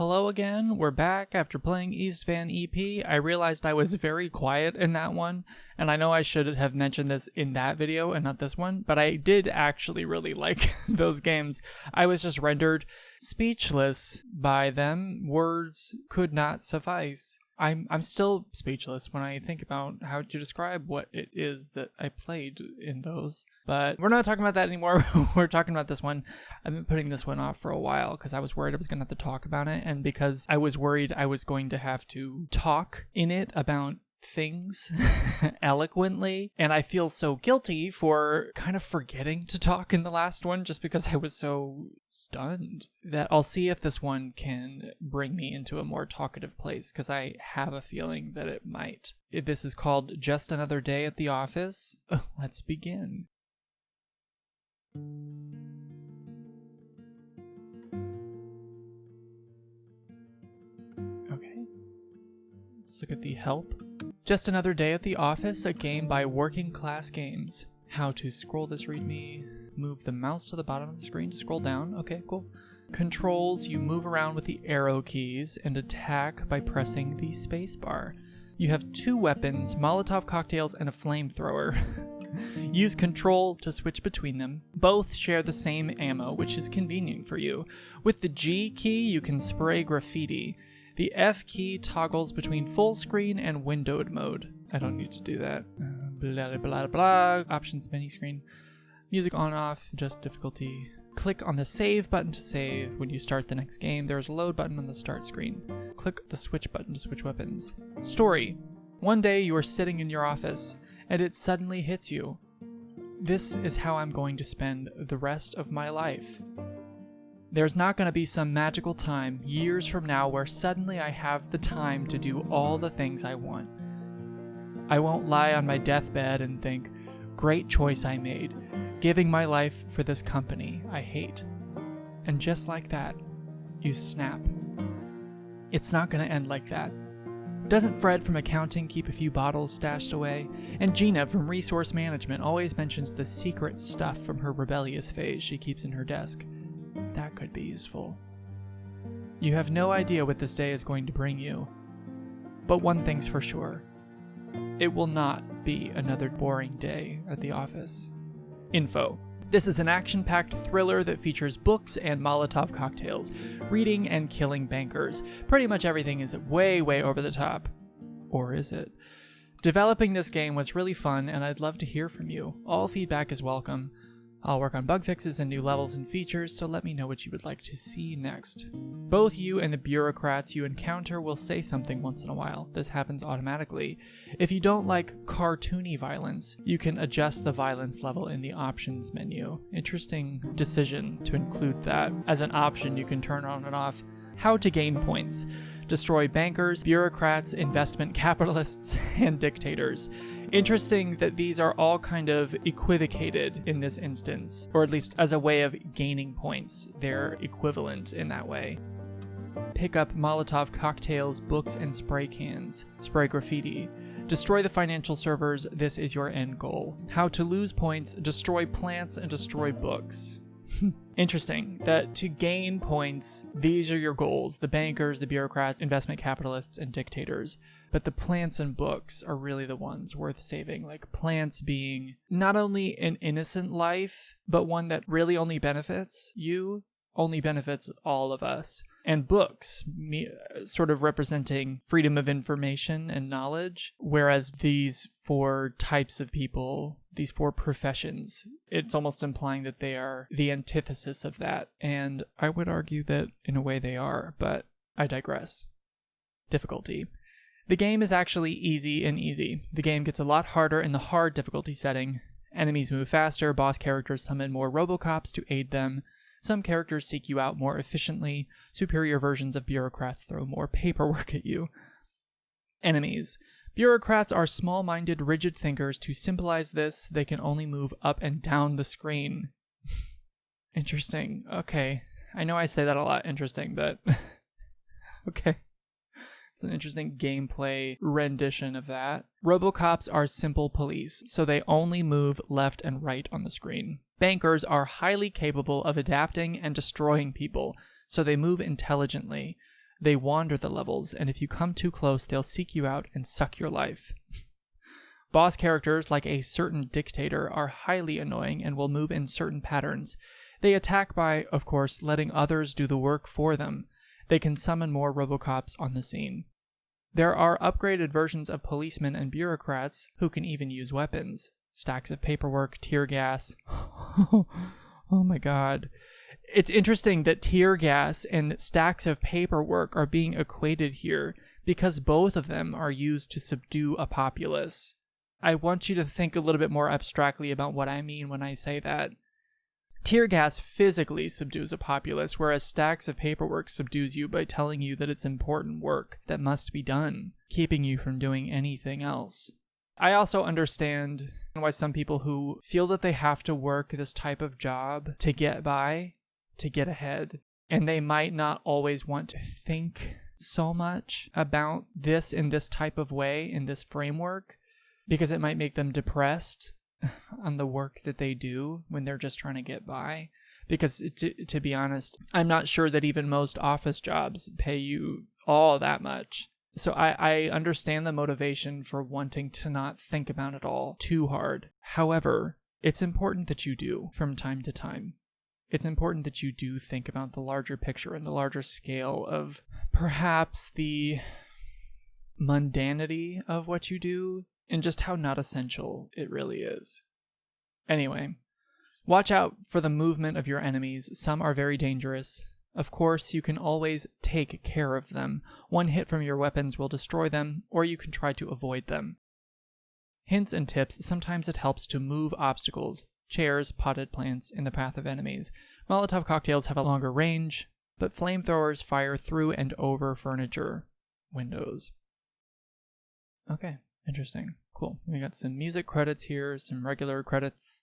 Hello again, we're back after playing East Van EP. I realized I was very quiet in that one, and I know I should have mentioned this in that video and not this one, but I did actually really like those games. I was just rendered speechless by them. Words could not suffice. I'm still speechless when I think about how to describe what it is that I played in those. But we're not talking about that anymore. We're talking about this one. I've been putting this one off for a while because I was worried I was going to have to talk about it. And because I was worried I was going to have to talk in it about things eloquently, and I feel so guilty for kind of forgetting to talk in the last one just because I was so stunned, that I'll see if this one can bring me into a more talkative place, because I have a feeling that it might. This is called Just Another Day at the Office. Let's begin. Okay, let's look at the help. Just Another Day at the Office, a game by Working Class Games. How to scroll this readme. Move the mouse to the bottom of the screen to scroll down. Okay, cool. Controls, you move around with the arrow keys and attack by pressing the spacebar. You have 2 weapons, Molotov cocktails and a flamethrower. Use control to switch between them. Both share the same ammo, which is convenient for you. With the G key, you can spray graffiti. The F key toggles between full screen and windowed mode. I don't need to do that. Blah, blah, blah. Options menu screen. Music on off, adjust difficulty. Click on the save button to save. When you start the next game, there's a load button on the start screen. Click the switch button to switch weapons. Story. One day you are sitting in your office, and it suddenly hits you. This is how I'm going to spend the rest of my life. There's not going to be some magical time years from now where suddenly I have the time to do all the things I want. I won't lie on my deathbed and think, great choice I made, giving my life for this company I hate. And just like that, you snap. It's not going to end like that. Doesn't Fred from accounting keep a few bottles stashed away? And Gina from resource management always mentions the secret stuff from her rebellious phase she keeps in her desk. That could be useful. You have no idea what this day is going to bring you. But one thing's for sure. It will not be another boring day at the office. Info. This is an action-packed thriller that features books and Molotov cocktails, reading and killing bankers. Pretty much everything is way, way over the top. Or is it? Developing this game was really fun, and I'd love to hear from you. All feedback is welcome. I'll work on bug fixes and new levels and features, so let me know what you would like to see next. Both you and the bureaucrats you encounter will say something once in a while. This happens automatically. If you don't like cartoony violence, you can adjust the violence level in the options menu. Interesting decision to include that. As an option, you can turn on and off. How to gain points. Destroy bankers, bureaucrats, investment capitalists, and dictators. Interesting that these are all kind of equivocated in this instance, or at least as a way of gaining points. They're equivalent in that way. Pick up Molotov cocktails, books, and spray cans. Spray graffiti. Destroy the financial servers. This is your end goal. How to lose points. Destroy plants and destroy books. Interesting that to gain points, these are your goals. The bankers, the bureaucrats, investment capitalists, and dictators. But the plants and books are really the ones worth saving. Like plants being not only an innocent life, but one that really only benefits you, only benefits all of us. And books, sort of representing freedom of information and knowledge. Whereas these 4 types of people, these 4 professions, it's almost implying that they are the antithesis of that. And I would argue that in a way they are, but I digress. Difficulty. The game is actually easy and easy. The game gets a lot harder in the hard difficulty setting. Enemies move faster, boss characters summon more Robocops to aid them. Some characters seek you out more efficiently. Superior versions of bureaucrats throw more paperwork at you. Enemies. Bureaucrats are small-minded, rigid thinkers. To symbolize this, they can only move up and down the screen. Interesting. Okay. I know I say that a lot, interesting, but okay. It's an interesting gameplay rendition of that. Robocops are simple police, so they only move left and right on the screen. Bankers are highly capable of adapting and destroying people, so they move intelligently. They wander the levels, and if you come too close, they'll seek you out and suck your life. Boss characters, like a certain dictator, are highly annoying and will move in certain patterns. They attack by, of course, letting others do the work for them. They can summon more Robocops on the scene. There are upgraded versions of policemen and bureaucrats who can even use weapons. Stacks of paperwork, tear gas. Oh my god. It's interesting that tear gas and stacks of paperwork are being equated here because both of them are used to subdue a populace. I want you to think a little bit more abstractly about what I mean when I say that. Tear gas physically subdues a populace, whereas stacks of paperwork subdues you by telling you that it's important work that must be done, keeping you from doing anything else. I also understand why some people who feel that they have to work this type of job to get by, to get ahead, and they might not always want to think so much about this in this type of way, in this framework, because it might make them depressed on the work that they do when they're just trying to get by. Because to be honest, I'm not sure that even most office jobs pay you all that much. So I understand the motivation for wanting to not think about it all too hard. However, it's important that you do from time to time. It's important that you do think about the larger picture and the larger scale of perhaps the mundanity of what you do and just how not essential it really is. Anyway, watch out for the movement of your enemies. Some are very dangerous. Of course, you can always take care of them. One hit from your weapons will destroy them, or you can try to avoid them. Hints and tips: sometimes it helps to move obstacles, chairs, potted plants in the path of enemies. Molotov cocktails have a longer range, but flamethrowers fire through and over furniture, windows. Okay, interesting. Cool. We got some music credits here, some regular credits.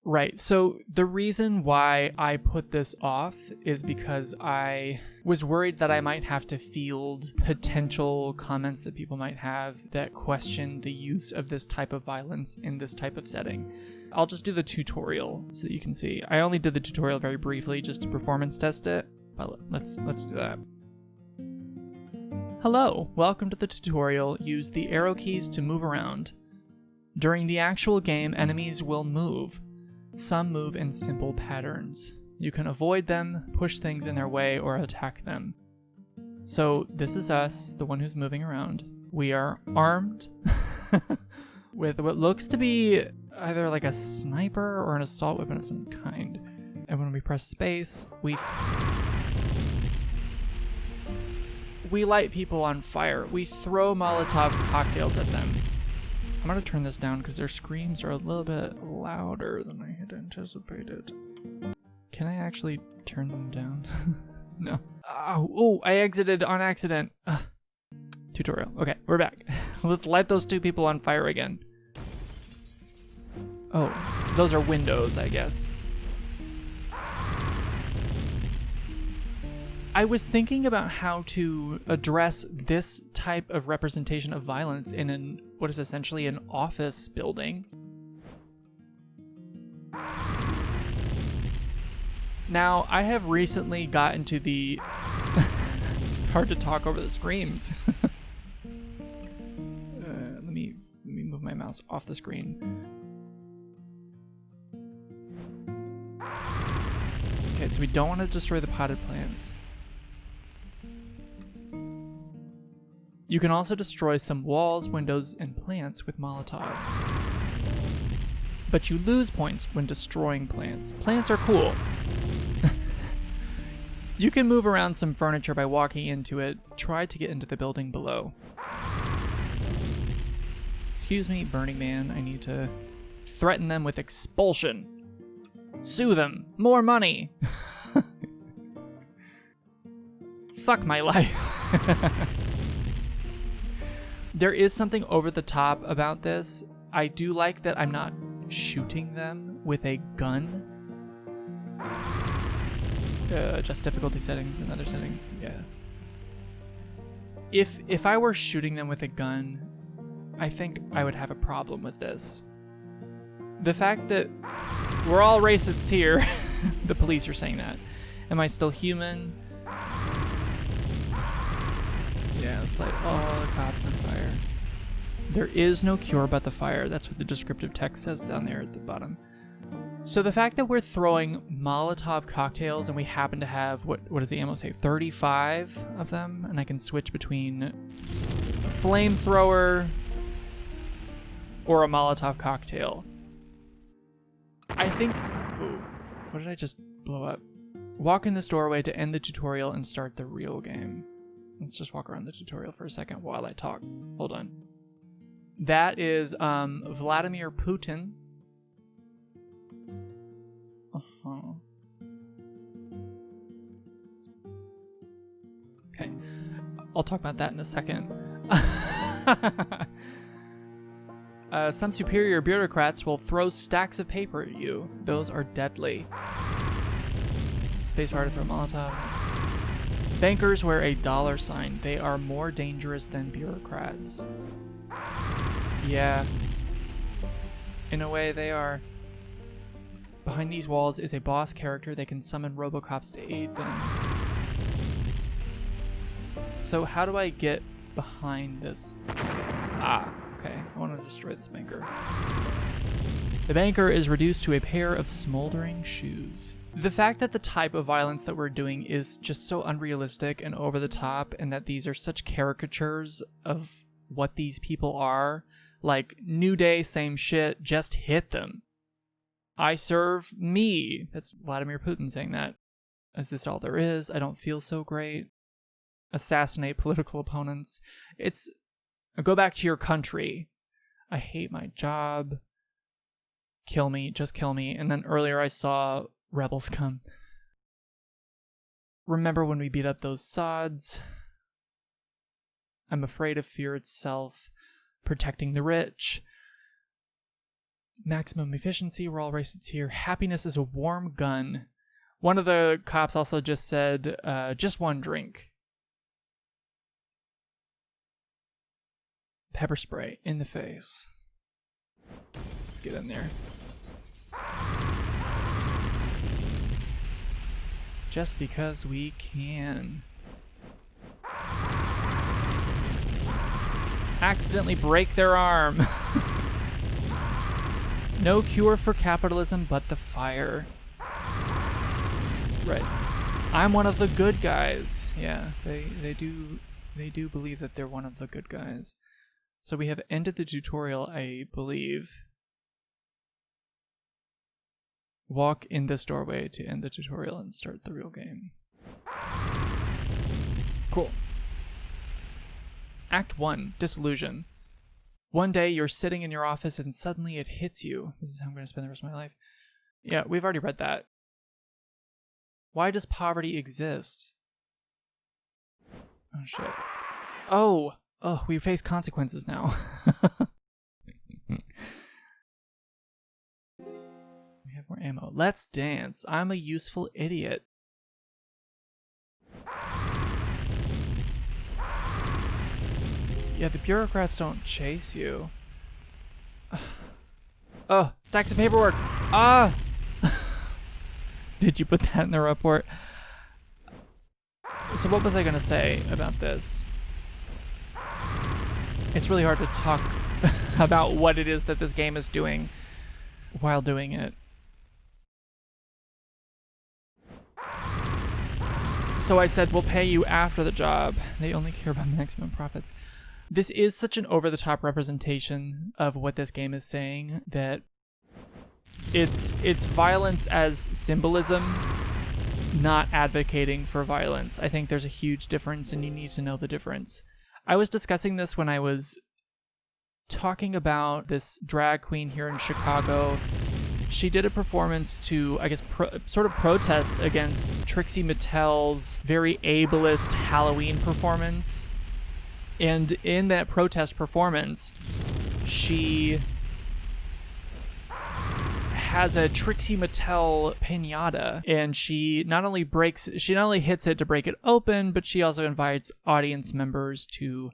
Right, so the reason why I put this off is because I was worried that I might have to field potential comments that people might have that question the use of this type of violence in this type of setting. I'll just do the tutorial so that you can see. I only did the tutorial very briefly just to performance test it, but let's do that. Hello, welcome to the tutorial. Use the arrow keys to move around. During the actual game, enemies will move. Some move in simple patterns. You can avoid them, push things in their way, or attack them. So this is us, the one who's moving around. We are armed with what looks to be either like a sniper or an assault weapon of some kind. And when we press space, we light people on fire. We throw Molotov cocktails at them. I'm gonna turn this down because their screams are a little bit louder than I had anticipated. Can I actually turn them down? No. Oh, I exited on accident. Tutorial. Okay, we're back. Let's light those two people on fire again. Oh, those are windows, I guess. I was thinking about how to address this type of representation of violence in what is essentially an office building. Now, I have recently gotten to the... It's hard to talk over the screams. Let me move my mouse off the screen. Okay, so we don't want to destroy the potted plants. You can also destroy some walls, windows, and plants with Molotovs. But you lose points when destroying plants. Plants are cool. You can move around some furniture by walking into it. Try to get into the building below. Excuse me, Burning Man. I need to threaten them with expulsion. Sue them. More money. Fuck my life. There is something over the top about this. I do like that I'm not shooting them with a gun. Adjust difficulty settings and other settings, yeah. If I were shooting them with a gun, I think I would have a problem with this. The fact that we're all racists here, the police are saying that. Am I still human? It's like, oh, the cop's on fire. There is no cure but the fire. That's what the descriptive text says down there at the bottom. So the fact that we're throwing Molotov cocktails and we happen to have, what does the ammo say, 35 of them? And I can switch between a flamethrower or a Molotov cocktail. I think, ooh, what did I just blow up? Walk in this doorway to end the tutorial and start the real game. Let's just walk around the tutorial for a second while I talk. Hold on. That is Vladimir Putin. Uh-huh. Okay. I'll talk about that in a second. Some superior bureaucrats will throw stacks of paper at you. Those are deadly. Spacebar to throw Molotov. Bankers wear a dollar sign. They are more dangerous than bureaucrats. Yeah. In a way, they are. Behind these walls is a boss character. They can summon Robocops to aid them. So how do I get behind this? Ah, okay. I want to destroy this banker. The banker is reduced to a pair of smoldering shoes. The fact that the type of violence that we're doing is just so unrealistic and over the top, and that these are such caricatures of what these people are, like, new day, same shit, just hit them. I serve me. That's Vladimir Putin saying that. Is this all there is? I don't feel so great. Assassinate political opponents. It's go back to your country. I hate my job. Kill me, just kill me. And then earlier I saw rebels come. Remember when we beat up those sods? I'm afraid of fear itself. Protecting the rich. Maximum efficiency, we're all racist here. Happiness is a warm gun. One of the cops also just said, just one drink. Pepper spray in the face. Let's get in there. Just because we can. Accidentally break their arm. No cure for capitalism but the fire. Right. I'm one of the good guys. Yeah, they do believe that they're one of the good guys. So we have ended the tutorial, I believe. Walk in this doorway to end the tutorial and start the real game. Cool. Act 1, Disillusion. One day you're sitting in your office and suddenly it hits you. This is how I'm going to spend the rest of my life. Yeah, we've already read that. Why does poverty exist? Oh, shit. Oh, we face consequences now. We have more ammo. Let's dance. I'm a useful idiot. Yeah, the bureaucrats don't chase you. Oh, stacks of paperwork. Ah! Did you put that in the report? So what was I going to say about this? It's really hard to talk about what it is that this game is doing while doing it. So I said, we'll pay you after the job. They only care about maximum profits. This is such an over-the-top representation of what this game is saying that it's violence as symbolism, not advocating for violence. I think there's a huge difference, and you need to know the difference. I was discussing this when I was talking about this drag queen here in Chicago. She did a performance to, I guess, sort of protest against Trixie Mattel's very ableist Halloween performance. And in that protest performance, she has a Trixie Mattel piñata, and she not only hits it to break it open, but she also invites audience members to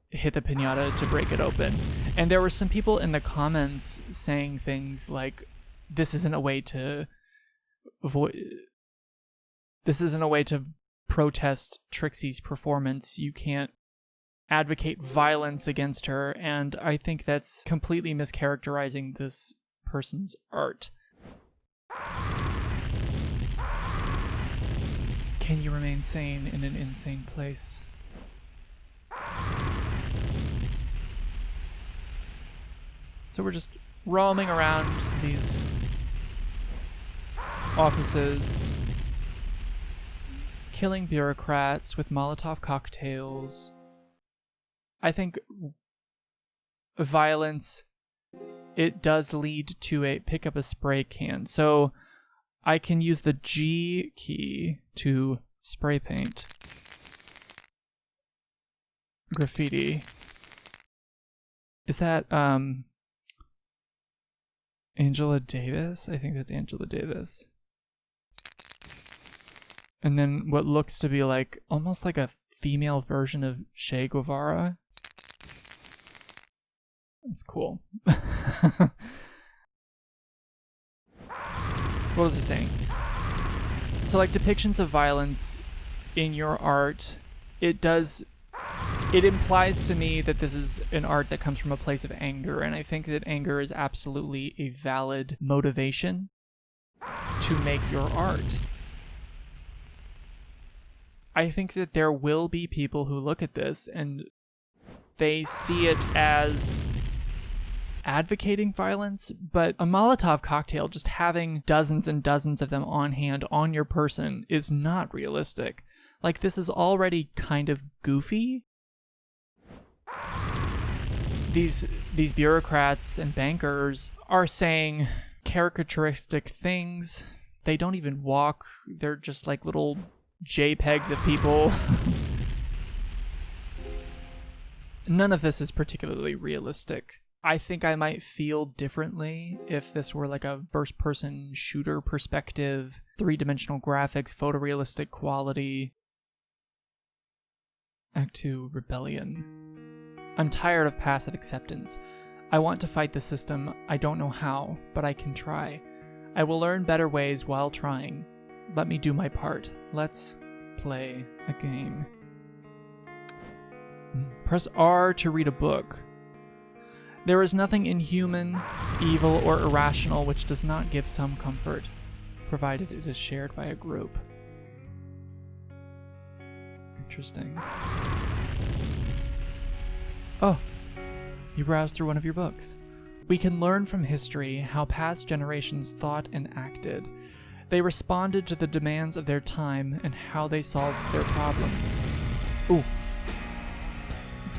hit the piñata to break it open. And there were some people in the comments saying things like, this isn't a way to protest Trixie's performance. You can't advocate violence against her, and I think that's completely mischaracterizing this person's art. Can you remain sane in an insane place? So we're just roaming around these offices, killing bureaucrats with Molotov cocktails. I think violence, it does lead to pick up a spray can. So I can use the G key to spray paint graffiti. Is that Angela Davis? I think that's Angela Davis. And then what looks to be like almost like a female version of Che Guevara. That's cool. What was he saying? So like depictions of violence in your art, it implies to me that this is an art that comes from a place of anger, and I think that anger is absolutely a valid motivation to make your art. I think that there will be people who look at this and they see it as advocating violence, but a Molotov cocktail, just having dozens and dozens of them on hand on your person, is not realistic. Like, this is already kind of goofy. These bureaucrats and bankers are saying caricaturistic things. They don't even walk. They're just like little JPEGs of people. None of this is particularly realistic. I think I might feel differently if this were like a first-person shooter perspective, three-dimensional graphics, photorealistic quality. Act 2, Rebellion. I'm tired of passive acceptance. I want to fight the system. I don't know how, but I can try. I will learn better ways while trying. Let me do my part. Let's play a game. Press R to read a book. There is nothing inhuman, evil, or irrational which does not give some comfort, provided it is shared by a group. Interesting. Oh, you browsed through one of your books. We can learn from history how past generations thought and acted. They responded to the demands of their time and how they solved their problems. Ooh.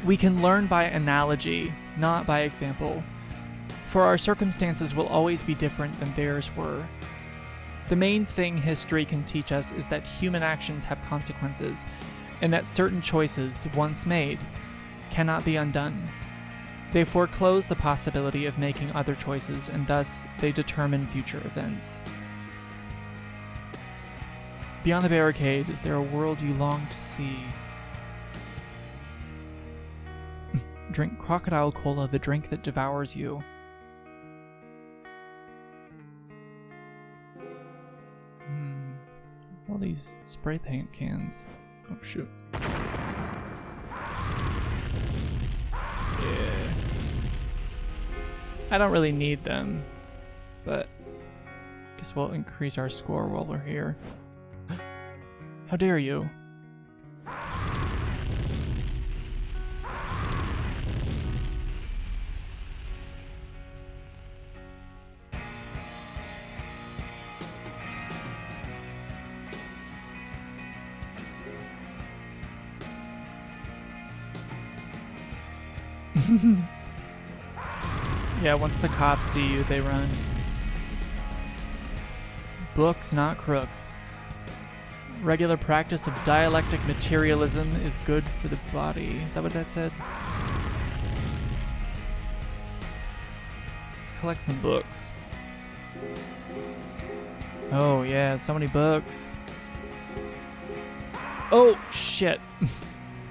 We can learn by analogy, not by example. For our circumstances will always be different than theirs were. The main thing history can teach us is that human actions have consequences, and that certain choices, once made, cannot be undone. They foreclose the possibility of making other choices, and thus they determine future events. Beyond the barricade, is there a world you long to see? Drink crocodile cola, the drink that devours you. All these spray paint cans. Oh shoot. Yeah. I don't really need them, but guess we'll increase our score while we're here. How dare you? Yeah, once the cops see you, they run. Books, not crooks. Regular practice of dialectic materialism is good for the body. Is that what that said? Let's collect some books. Oh yeah, so many books. Oh shit.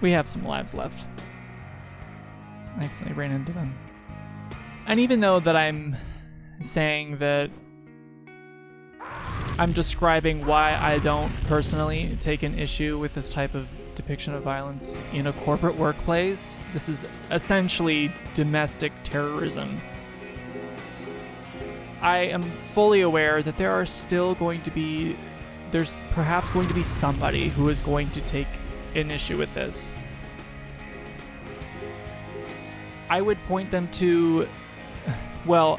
We have some lives left. I accidentally ran into them. And even though that I'm saying that I'm describing why I don't personally take an issue with this type of depiction of violence in a corporate workplace. This is essentially domestic terrorism. I am fully aware that there's perhaps going to be somebody who is going to take an issue with this. I would point them to, well,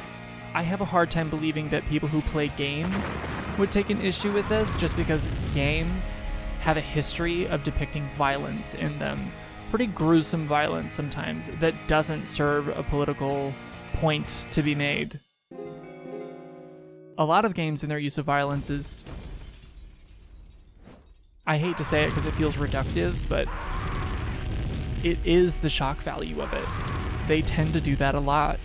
I have a hard time believing that people who play games would take an issue with this, just because games have a history of depicting violence in them. Pretty gruesome violence sometimes that doesn't serve a political point to be made. A lot of games in their use of violence is, I hate to say it because it feels reductive, but it is the shock value of it. They tend to do that a lot.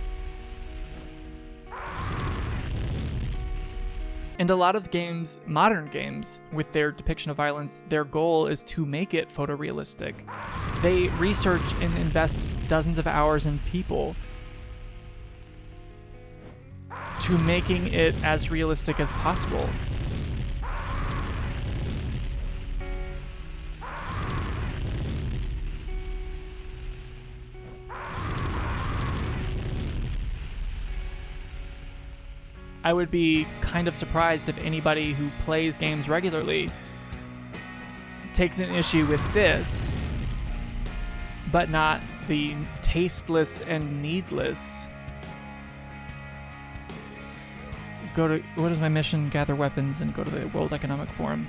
And a lot of games, modern games, with their depiction of violence, their goal is to make it photorealistic. They research and invest dozens of hours in people to making it as realistic as possible. I would be kind of surprised if anybody who plays games regularly takes an issue with this, but not the tasteless and needless. What is my mission? Gather weapons and go to the World Economic Forum.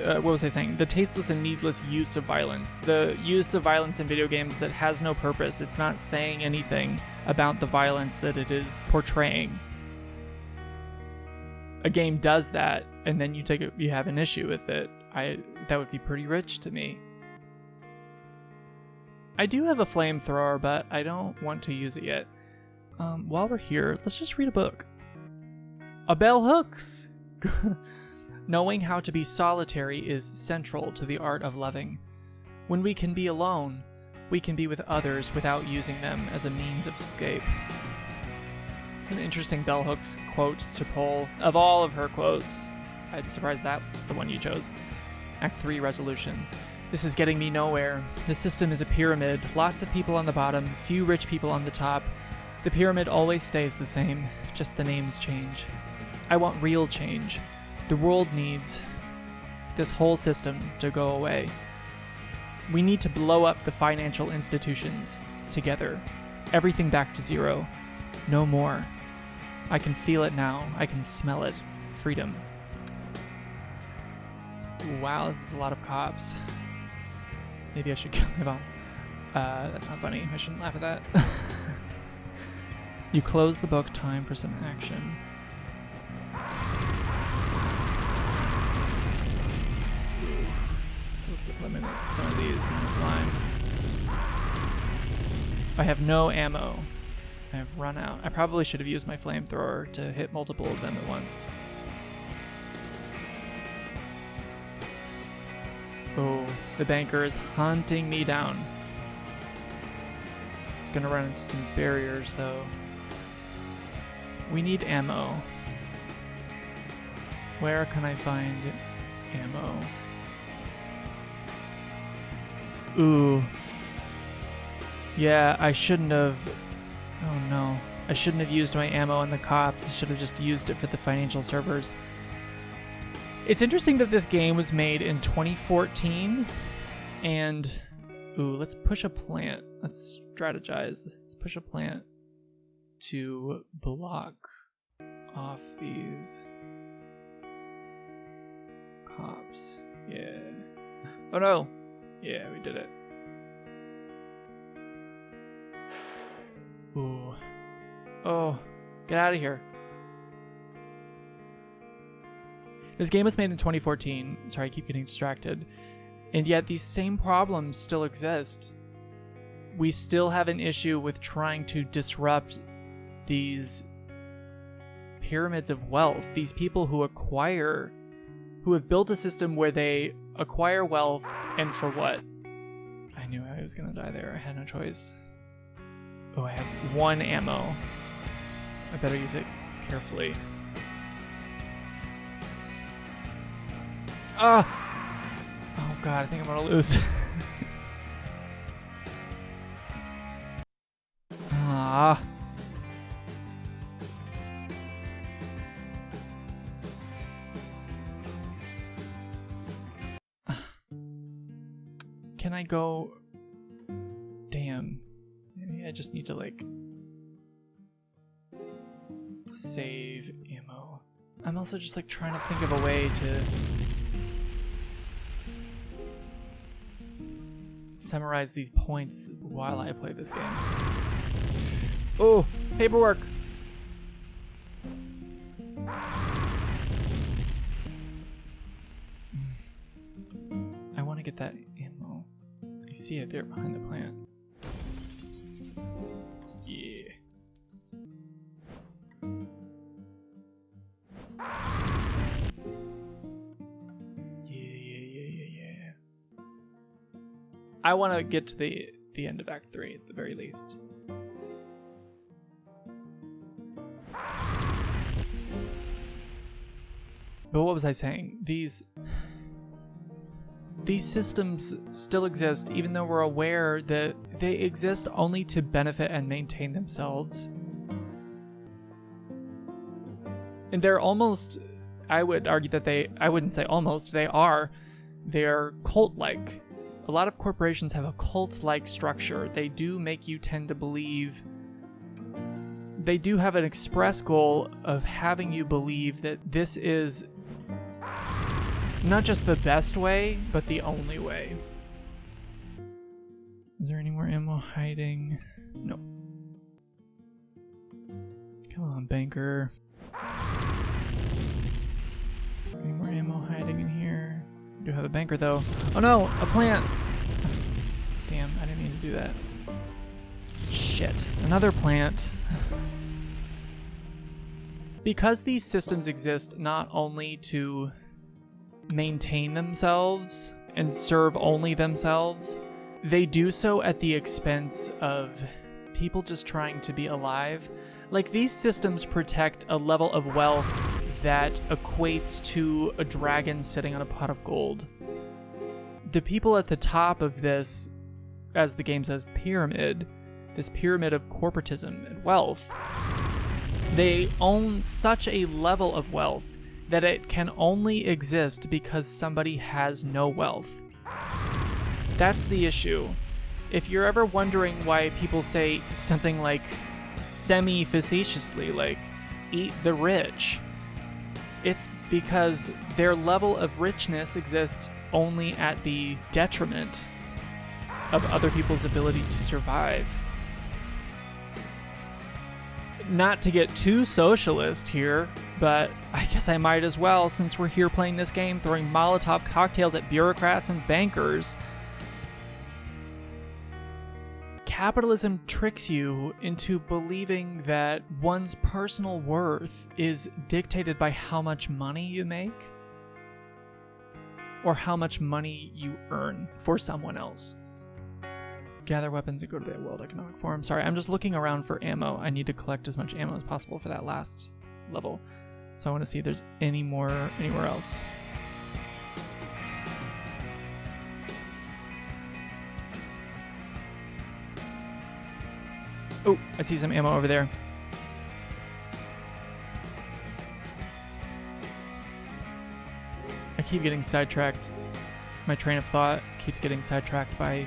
What was I saying? The tasteless and needless use of violence. The use of violence in video games that has no purpose. It's not saying anything about the violence that it is portraying. A game does that, and then you have an issue with it. That would be pretty rich to me. I do have a flamethrower, but I don't want to use it yet. While we're here, let's just read a book. A Bell Hooks! Knowing how to be solitary is central to the art of loving. When we can be alone, we can be with others without using them as a means of escape. It's an interesting Bell Hooks quote to pull. Of all of her quotes, I'm surprised that was the one you chose. Act 3 resolution. This is getting me nowhere. The system is a pyramid. Lots of people on the bottom, few rich people on the top. The pyramid always stays the same, just the names change. I want real change. The world needs this whole system to go away. We need to blow up the financial institutions together. Everything back to zero. No more. I can feel it now. I can smell it. Freedom. Wow, this is a lot of cops. Maybe I should kill my boss. That's not funny. I shouldn't laugh at that. You close the book. Time for some action. So let's eliminate some of these in this line. I have no ammo. I have run out. I probably should have used my flamethrower to hit multiple of them at once. Oh, the banker is hunting me down. It's gonna run into some barriers though. We need ammo. Where can I find ammo? Ooh. Yeah, I shouldn't have... Oh no. I shouldn't have used my ammo on the cops. I should have just used it for the financial servers. It's interesting that this game was made in 2014, and... Ooh, let's push a plant. Let's strategize. Let's push a plant to block off these cops. Yeah. Oh no! Yeah, we did it. Ooh. Oh, get out of here. This game was made in 2014. Sorry, I keep getting distracted. And yet these same problems still exist. We still have an issue with trying to disrupt these pyramids of wealth. These people who have built a system where they acquire wealth, and for what? I knew I was gonna die there. I had no choice. Oh, I have one ammo. I better use it carefully. Ah! Oh god, I think I'm gonna lose. Ah. Can I go? Damn. Maybe I just need to like save ammo. I'm also just like trying to think of a way to summarize these points while I play this game. Oh, paperwork. I want to get that ammo. I see it there behind the plant. Yeah. Yeah. I want to get to the end of Act 3 at the very least. But what was I saying? These systems still exist, even though we're aware that they exist only to benefit and maintain themselves. And they're almost, I would argue that I wouldn't say almost, they're cult-like. A lot of corporations have a cult-like structure. They do make you tend to believe, they do have an express goal of having you believe that this is not just the best way, but the only way. Is there any more ammo hiding? No. Come on, banker. Any more ammo hiding in here? I do have a banker though. Oh no, a plant! Damn, I didn't mean to do that. Shit, another plant. Because these systems exist not only to maintain themselves and serve only themselves, they do so at the expense of people just trying to be alive. Like, these systems protect a level of wealth that equates to a dragon sitting on a pot of gold. The people at the top of this, as the game says, pyramid, this pyramid of corporatism and wealth, they own such a level of wealth that it can only exist because somebody has no wealth. That's the issue. If you're ever wondering why people say something like semi-facetiously, like, eat the rich, it's because their level of richness exists only at the detriment of other people's ability to survive. Not to get too socialist here, but I guess I might as well, since we're here playing this game, throwing Molotov cocktails at bureaucrats and bankers. Capitalism tricks you into believing that one's personal worth is dictated by how much money you make or how much money you earn for someone else. Gather weapons and go to the World Economic Forum. Sorry, I'm just looking around for ammo. I need to collect as much ammo as possible for that last level. So I want to see if there's any more anywhere else. Oh, I see some ammo over there. I keep getting sidetracked. My train of thought keeps getting sidetracked by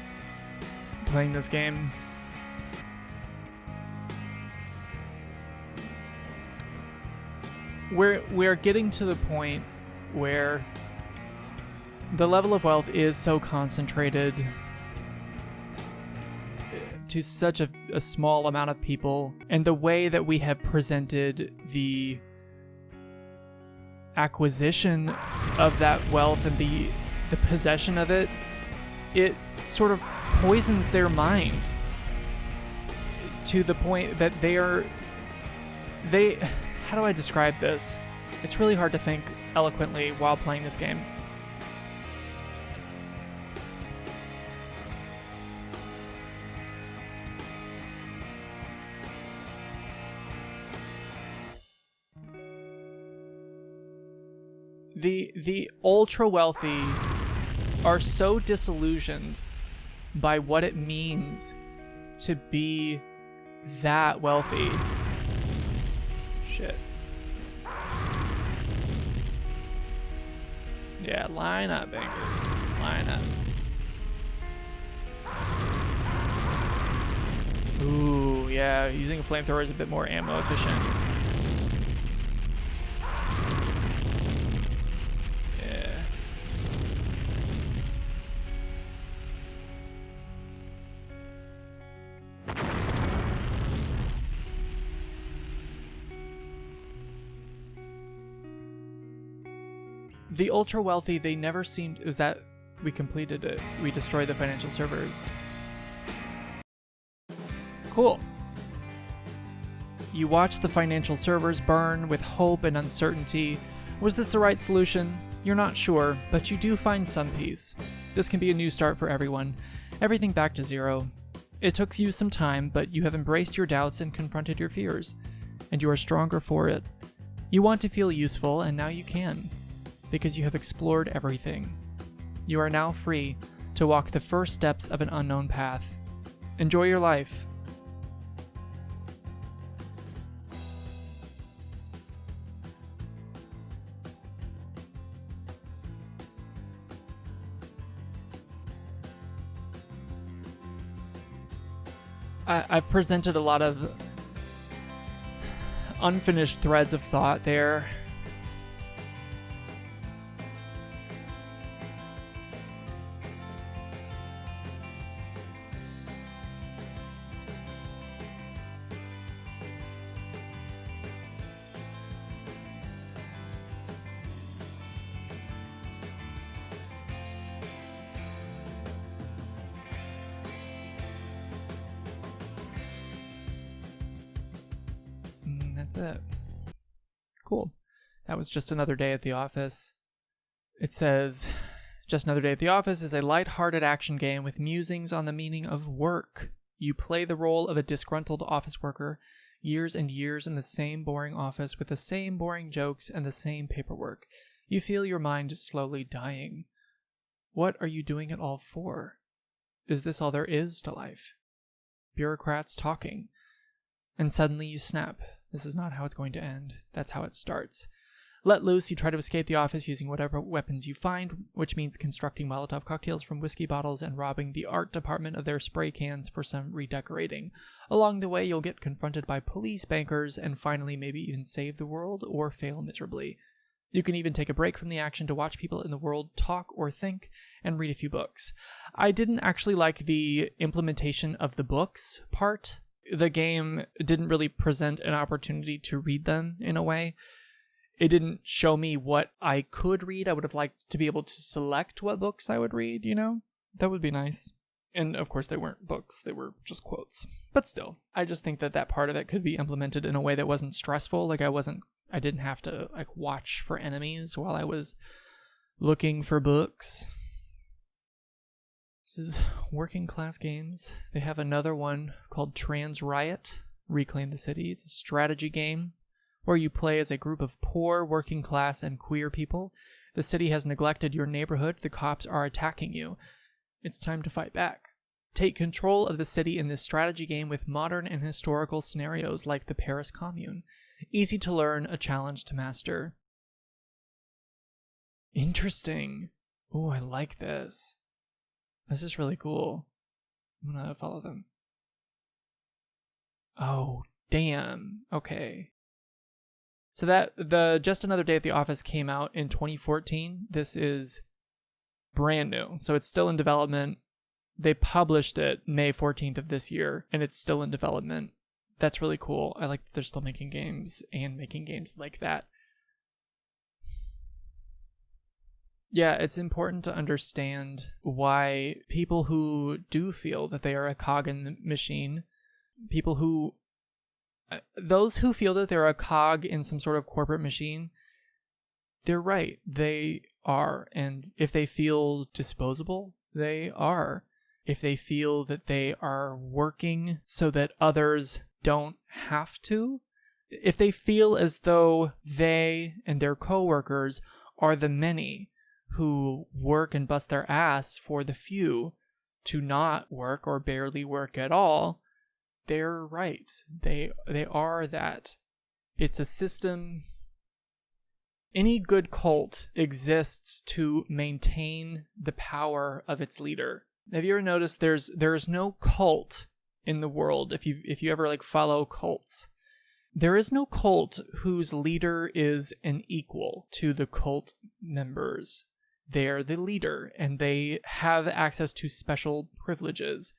playing this game. We're getting to the point where the level of wealth is so concentrated to such a small amount of people, and the way that we have presented the acquisition of that wealth and the possession of it, it sort of poisons their mind to the point that how do I describe this? It's really hard to think eloquently while playing this game. The ultra wealthy are so disillusioned by what it means to be that wealthy. Shit. Yeah, line up, bankers. Line up. Ooh, yeah, using a flamethrower is a bit more ammo efficient. Yeah. The ultra wealthy, they never seemed... Is that... We completed it. We destroyed the financial servers. Cool. You watch the financial servers burn with hope and uncertainty. Was this the right solution? You're not sure, but you do find some peace. This can be a new start for everyone. Everything back to zero. It took you some time, but you have embraced your doubts and confronted your fears. And you are stronger for it. You want to feel useful, and now you can. Because you have explored everything. You are now free to walk the first steps of an unknown path. Enjoy your life. I've presented a lot of unfinished threads of thought there. That's it. Cool. That was Just Another Day at the Office. It says, Just Another Day at the Office is a light-hearted action game with musings on the meaning of work. You play the role of a disgruntled office worker, years and years in the same boring office with the same boring jokes and the same paperwork. You feel your mind is slowly dying. What are you doing it all for? Is this all there is to life? Bureaucrats talking. And suddenly you snap. This is not how it's going to end. That's how it starts. Let loose, you try to escape the office using whatever weapons you find, which means constructing Molotov cocktails from whiskey bottles and robbing the art department of their spray cans for some redecorating. Along the way, you'll get confronted by police, bankers, and finally maybe even save the world or fail miserably. You can even take a break from the action to watch people in the world talk or think and read a few books. I didn't actually like the implementation of the books part. The game didn't really present an opportunity to read them in a way. It didn't show me what I could read. I would have liked to be able to select what books I would read, you know? That would be nice. And of course they weren't books, they were just quotes. But still, I just think that that part of it could be implemented in a way that wasn't stressful. Like I didn't have to like watch for enemies while I was looking for books. This is Working Class Games. They have another one called Riot, Reclaim the City. It's a strategy game where you play as a group of poor, working class, and queer people. The city has neglected your neighborhood. The cops are attacking you. It's time to fight back. Take control of the city in this strategy game with modern and historical scenarios like the Paris Commune. Easy to learn, a challenge to master. Interesting. Oh, I like this. This is really cool. I'm gonna follow them. Oh, damn. Okay. So the Just Another Day at the Office came out in 2014. This is brand new. So it's still in development. They published it May 14th of this year, and it's still in development. That's really cool. I like that they're still making games and making games like that. Yeah, it's important to understand why people who do feel that they are a cog in the machine, those who feel that they're a cog in some sort of corporate machine, they're right. They are. And if they feel disposable, they are. If they feel that they are working so that others don't have to, if they feel as though they and their coworkers are the many who work and bust their ass for the few to not work or barely work at all, they're right. They are that. It's a system. Any good cult exists to maintain the power of its leader. Have you ever noticed there's no cult in the world, if you ever like follow cults, there is no cult whose leader is an equal to the cult members. They're the leader, and they have access to special privileges.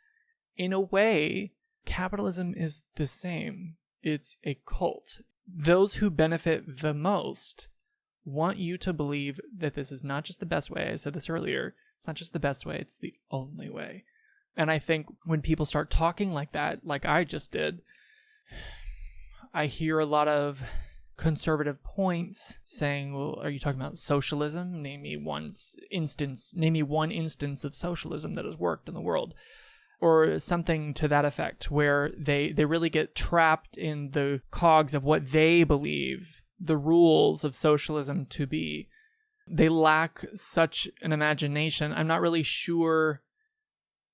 In a way, capitalism is the same. It's a cult. Those who benefit the most want you to believe that this is not just the best way. I said this earlier. It's not just the best way, it's the only way. And I think when people start talking like that, like I just did, I hear a lot of conservative points saying, well, are you talking about socialism? Name me one instance of socialism that has worked in the world. Or something to that effect, where they really get trapped in the cogs of what they believe the rules of socialism to be. They lack such an imagination. I'm not really sure.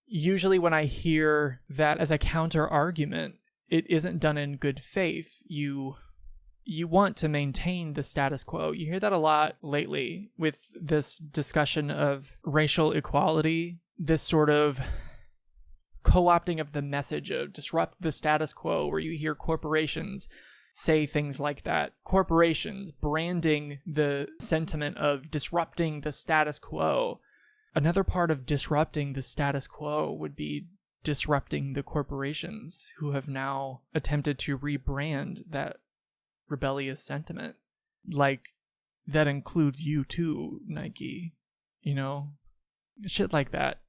Usually when I hear that as a counter argument, it isn't done in good faith. You want to maintain the status quo. You hear that a lot lately with this discussion of racial equality, this sort of co-opting of the message of disrupt the status quo, where you hear corporations say things like that. Corporations branding the sentiment of disrupting the status quo. Another part of disrupting the status quo would be disrupting the corporations who have now attempted to rebrand that rebellious sentiment. Like, that includes you too, Nike. You know? Shit like that.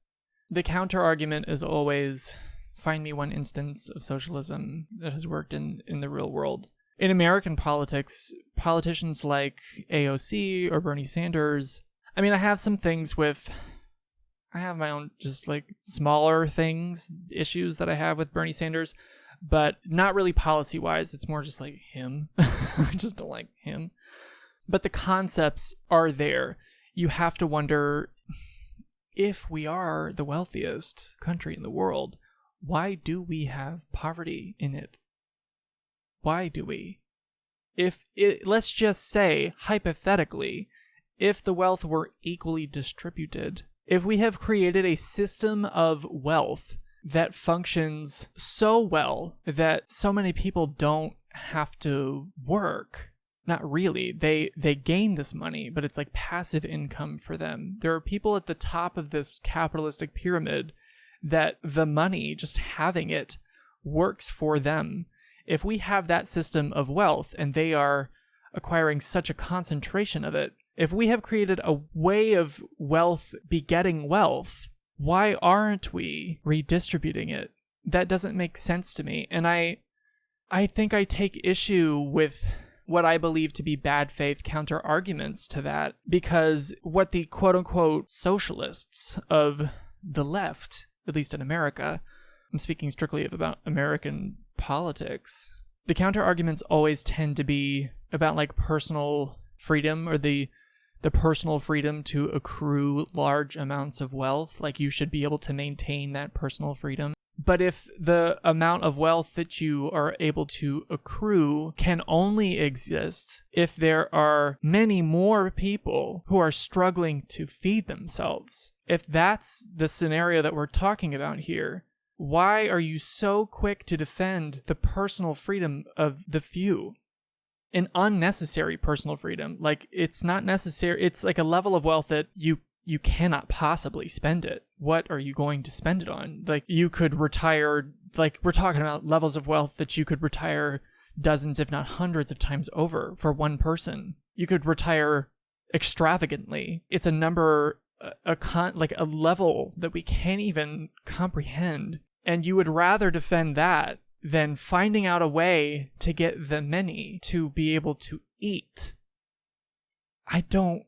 The counter argument is always, find me one instance of socialism that has worked in the real world. In American politics, politicians like AOC or Bernie Sanders, I mean, I have my own just like smaller issues that I have with Bernie Sanders, but not really policy-wise. It's more just like him. I just don't like him. But the concepts are there. You have to wonder, if we are the wealthiest country in the world, why do we have poverty in it? Why do we? Let's just say, hypothetically, if the wealth were equally distributed, if we have created a system of wealth that functions so well that so many people don't have to work, not really, they gain this money, but it's like passive income for them. There are people at the top of this capitalistic pyramid that the money, just having it, works for them. If we have that system of wealth and they are acquiring such a concentration of it, if we have created a way of wealth begetting wealth, why aren't we redistributing it? That doesn't make sense to me. And I think I take issue with what I believe to be bad faith counter arguments to that, because what the quote unquote socialists of the left, at least in America, I'm speaking strictly about American politics, the counter arguments always tend to be about like personal freedom, or the personal freedom to accrue large amounts of wealth. Like, you should be able to maintain that personal freedom. But if the amount of wealth that you are able to accrue can only exist if there are many more people who are struggling to feed themselves, if that's the scenario that we're talking about here, why are you so quick to defend the personal freedom of the few? An unnecessary personal freedom. Like, it's not necessary. It's like a level of wealth that you cannot possibly spend it. What are you going to spend it on? Like, you could retire, like, we're talking about levels of wealth that you could retire dozens, if not hundreds of times over for one person. You could retire extravagantly. It's a number, like a level that we can't even comprehend. And you would rather defend that than finding out a way to get the many to be able to eat. I don't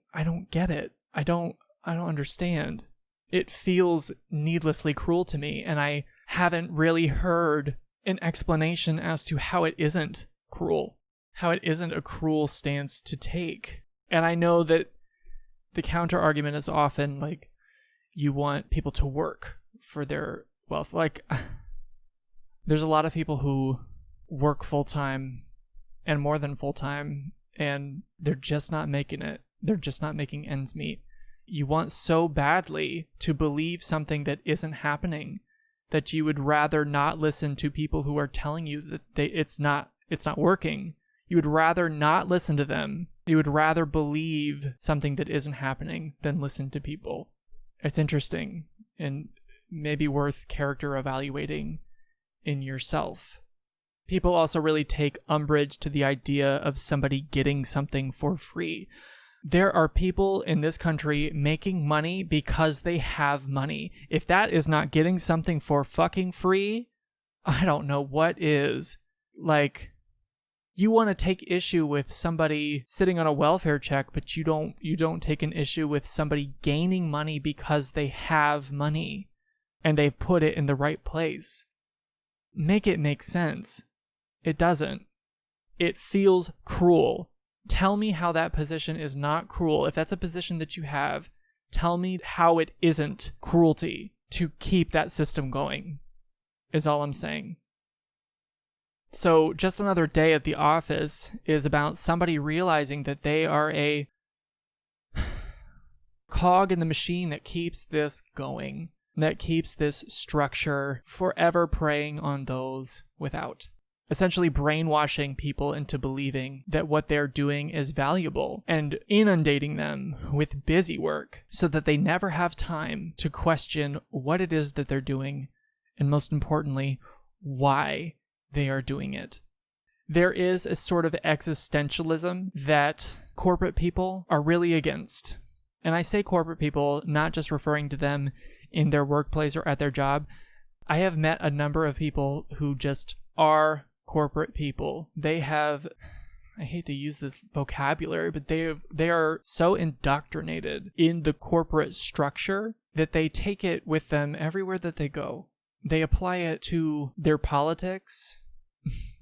get it. I don't understand. It feels needlessly cruel to me, and I haven't really heard an explanation as to how it isn't cruel, how it isn't a cruel stance to take. And I know that the counter argument is often like, you want people to work for their wealth. Like, there's a lot of people who work full-time and more than full-time, and they're just not making it. They're just not making ends meet. You want so badly to believe something that isn't happening that you would rather not listen to people who are telling you that it's not working. You would rather not listen to them. You would rather believe something that isn't happening than listen to people. It's interesting and maybe worth character evaluating in yourself. People also really take umbrage to the idea of somebody getting something for free. There are people in this country making money because they have money. If that is not getting something for fucking free, I don't know what is. Like, you want to take issue with somebody sitting on a welfare check, but you don't take an issue with somebody gaining money because they have money and they've put it in the right place. Make it make sense. It doesn't. It feels cruel. Tell me how that position is not cruel. If that's a position that you have, tell me how it isn't cruelty to keep that system going, is all I'm saying. So just another day at the office is about somebody realizing that they are a cog in the machine that keeps this going, that keeps this structure forever preying on those without. Essentially brainwashing people into believing that what they're doing is valuable and inundating them with busy work so that they never have time to question what it is that they're doing and, most importantly, why they are doing it. There is a sort of existentialism that corporate people are really against. And I say corporate people, not just referring to them in their workplace or at their job. I have met a number of people who just are corporate people. They have, I hate to use this vocabulary, but they are so indoctrinated in the corporate structure that they take it with them everywhere that they go. They apply it to their politics,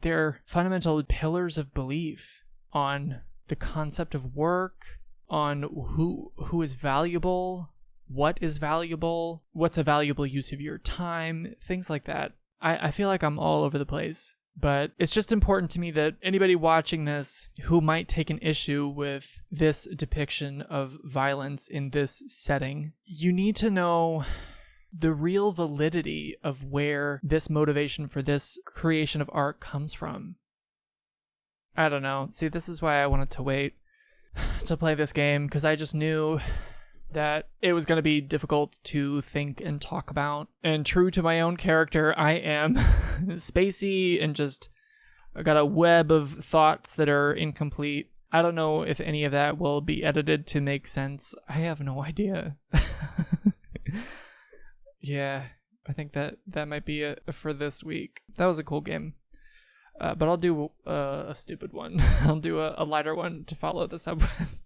their fundamental pillars of belief on the concept of work, on who is valuable, what is valuable, what's a valuable use of your time, things like that. I feel like I'm all over the place. But it's just important to me that anybody watching this who might take an issue with this depiction of violence in this setting, you need to know the real validity of where this motivation for this creation of art comes from. I don't know. See, this is why I wanted to wait to play this game, because I just knew that it was going to be difficult to think and talk about. And true to my own character, I am spacey and just I got a web of thoughts that are incomplete. I don't know if any of that will be edited to make sense. I have no idea. Yeah, I think that might be it for this week. That was a cool game. But I'll do a stupid one. I'll do a lighter one to follow this up with.